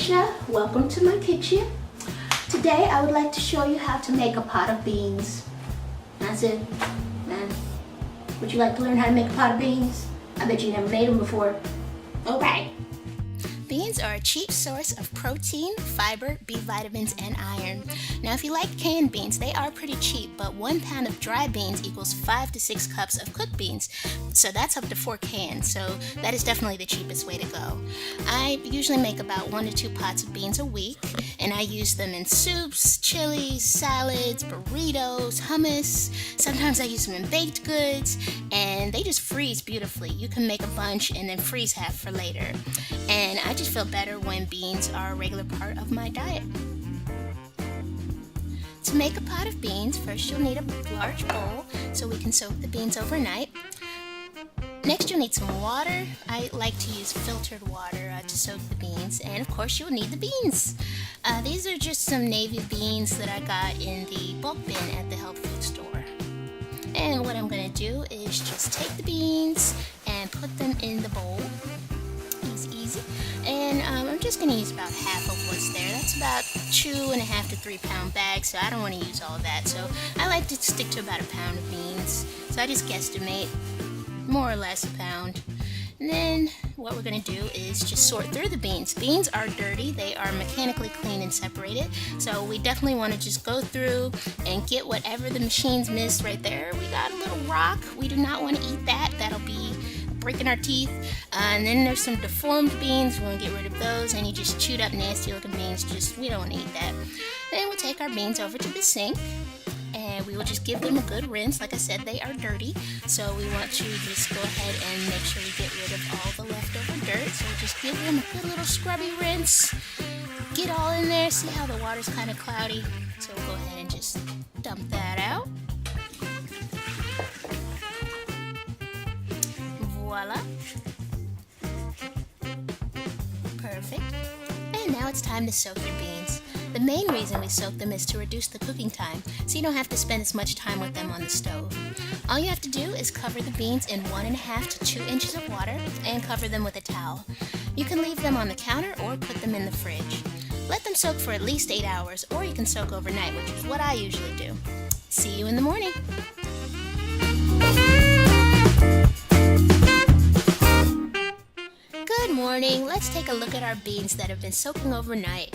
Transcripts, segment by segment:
Alecia, welcome to my kitchen. Today I would like to show you how to make a pot of beans. That's it, man. Would you like to learn how to make a pot of beans? I bet you never made them before. Alright. Beans are a cheap source of protein, fiber, B vitamins, and iron. Now if you like canned beans, they are pretty cheap, but 1 pound of dry beans equals 5 to 6 cups of cooked beans. So that's up to 4 cans, so that is definitely the cheapest way to go. I usually make about 1 to 2 pots of beans a week, and I use them in soups, chilies, salads, burritos, hummus. Sometimes I use them in baked goods, and they just freeze beautifully. You can make a bunch and then freeze half for later. And I just feel better when beans are a regular part of my diet. To make a pot of beans, first you'll need a large bowl so we can soak the beans overnight. Next you'll need some water. I like to use filtered water to soak the beans, and of course you'll need the beans. These are just some navy beans that I got in the bulk bin at the health food store. And what I'm going to do is just take the beans and put them in the bowl. Easy. And I'm just going to use about half of what's there. That's about 2.5 to 3 pound bags, so I don't want to use all of that. So I like to stick to about 1 pound of beans. So I just guesstimate more or less 1 pound. And then what we're going to do is just sort through the beans. Beans are dirty. They are mechanically clean and separated. So we definitely want to just go through and get whatever the machines missed right there. We got a little rock. We do not want to eat that. That'll be breaking our teeth. And then there's some deformed beans. We want to get rid of those. Any just chewed up nasty looking beans, we don't want to eat that. Then we'll take our beans over to the sink and we will just give them a good rinse. Like I said, they are dirty, so we want to just go ahead and make sure we get rid of all the leftover dirt. So just give them a good little scrubby rinse. Get all in there. See how the water's kind of cloudy? So we'll go ahead and just dump that out. Voila. Perfect. And now it's time to soak your beans. The main reason we soak them is to reduce the cooking time, so you don't have to spend as much time with them on the stove. All you have to do is cover the beans in 1.5 to 2 inches of water and cover them with a towel. You can leave them on the counter or put them in the fridge. Let them soak for at least 8 hours, or you can soak overnight, which is what I usually do. See you in the morning. Good morning. Let's take a look at our beans that have been soaking overnight.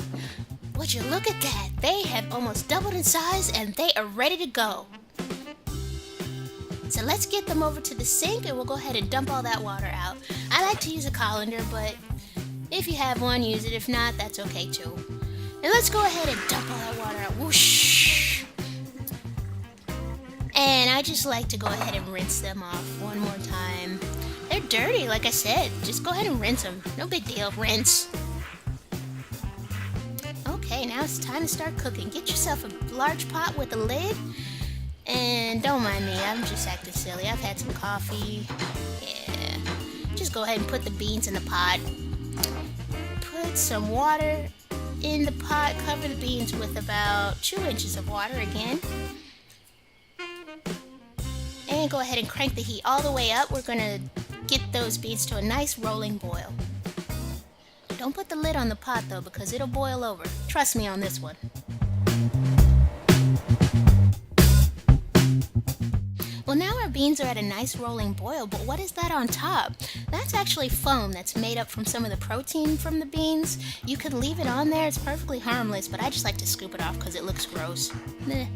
Would you look at that? They have almost doubled in size and they are ready to go. So let's get them over to the sink and we'll go ahead and dump all that water out. I like to use a colander, but if you have one, use it. If not, that's okay too. And let's go ahead and dump all that water out. Whoosh! And I just like to go ahead and rinse them off one more time. They're dirty, like I said. Just go ahead and rinse them. No big deal. Rinse. Okay, now it's time to start cooking. Get yourself a large pot with a lid. And don't mind me, I'm just acting silly. I've had some coffee. Yeah. Just go ahead and put the beans in the pot. Put some water in the pot. Cover the beans with about 2 inches of water again. And go ahead and crank the heat all the way up. We're going to get those beans to a nice rolling boil. Don't put the lid on the pot though, because it'll boil over. Trust me on this one. Well, now our beans are at a nice rolling boil, but what is that on top? That's actually foam that's made up from some of the protein from the beans. You could leave it on there. It's perfectly harmless, but I just like to scoop it off because it looks gross. Meh.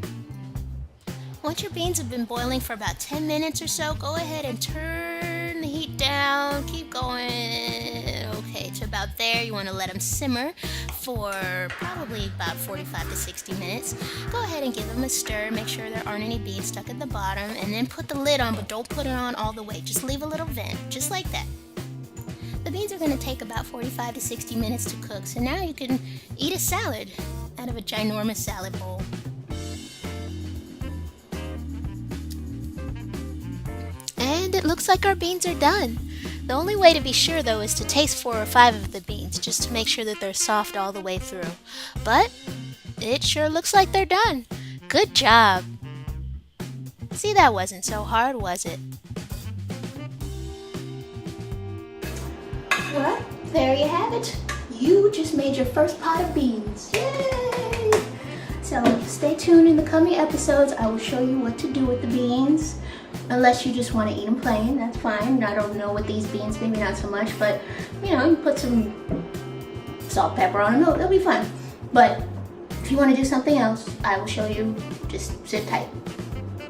Once your beans have been boiling for about 10 minutes or so, go ahead and turn the heat down. Keep going. Okay, to about there. You want to let them simmer for probably about 45 to 60 minutes. Go ahead and give them a stir. Make sure there aren't any beans stuck at the bottom. And then put the lid on, but don't put it on all the way. Just leave a little vent, just like that. The beans are going to take about 45 to 60 minutes to cook. So now you can eat a salad out of a ginormous salad bowl. And it looks like our beans are done. The only way to be sure though is to taste 4 or 5 of the beans just to make sure that they're soft all the way through. But it sure looks like they're done. Good job. See, that wasn't so hard, was it? Well, there you have it. you just made your first pot of beans. Yay! So stay tuned in the coming episodes. I will show you what to do with the beans. Unless you just want to eat them plain, that's fine. I don't know with these beans, maybe not so much, but you know, you put some salt, pepper on them, it'll be fun. But if you want to do something else, I will show you. Just sit tight.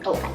Okay.